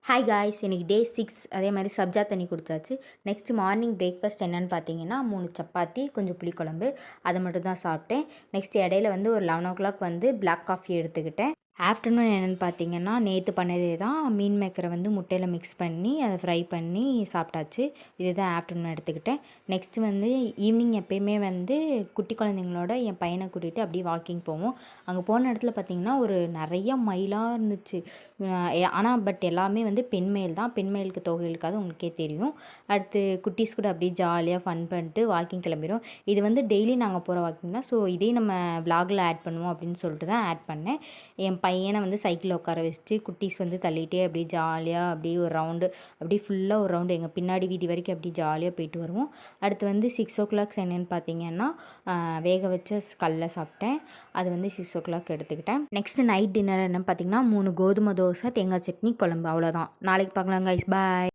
Hi guys, இன்னைக்கு டே 6. அதே மாதிரி சப்ஜா தண்ணி குடிச்சாச்சு. நெக்ஸ்ட் மார்னிங் பிரேக்ஃபாஸ்ட் என்னென்னு பார்த்தீங்கன்னா 3 சப்பாத்தி கொஞ்சம் புளிக்குழம்பு அதை மட்டும் தான் சாப்பிட்டேன். நெக்ஸ்ட் இடையில வந்து ஒரு 11 o'clock வந்து பிளாக் காஃபி எடுத்துக்கிட்டேன். ஆஃப்டர்நூன் என்னென்னு பார்த்தீங்கன்னா நேற்று பண்ணதே தான். மீன் மேக்கரை வந்து முட்டையில் மிக்ஸ் பண்ணி அதை ஃப்ரை பண்ணி சாப்பிட்டாச்சு. இதுதான் ஆஃப்டர்நூன் எடுத்துக்கிட்டேன். நெக்ஸ்ட்டு வந்து ஈவினிங் எப்பயுமே வந்து குட்டி குழந்தைங்களோட என் பையனை கூட்டிகிட்டு அப்படியே வாக்கிங் போவோம். அங்கே போன இடத்துல பார்த்திங்கன்னா ஒரு நிறைய மயிலாக இருந்துச்சு. ஆனால் பட் எல்லாமே வந்து பெண் மயில் தான். பெண் மயிலுக்கு தொகை இருக்காது, உங்களுக்கே தெரியும். அடுத்து குட்டீஸ் கூட அப்படியே ஜாலியாக ஃபன் பண்ணிட்டு வாக்கிங் கிளம்பிடும். இது வந்து டெய்லி நாங்கள் போகிற வாக்கிங் தான். ஸோ இதே நம்ம விலாகில் ஆட் பண்ணுவோம் அப்படின்னு சொல்லிட்டு தான் ஆட் பண்ணேன். என் பையனை வந்து சைக்கிளில் உட்கார வச்சுட்டு குட்டீஸ் வந்து தள்ளிகிட்டே அப்படியே ஜாலியாக அப்படியே ஒரு ரவுண்டு அப்படியே ஃபுல்லாக ஒரு ரவுண்டு எங்கள் பின்னாடி வீதி வரைக்கும் அப்படியே ஜாலியாக போயிட்டு வருவோம். அடுத்து வந்து 6 o'clock என்னென்னு பார்த்தீங்கன்னா வேக வச்ச கடல சாப்பிட்டேன். அது வந்து 6 o'clock எடுத்துக்கிட்டேன். நெக்ஸ்ட்டு நைட் டின்னர் என்னென்னு பார்த்தீங்கன்னா 3 கோதுமை தோசை, தேங்காய் சட்னி, குழம்பு, அவ்வளோதான். நாளைக்கு பார்க்கலாம் கைஸ், பாய்.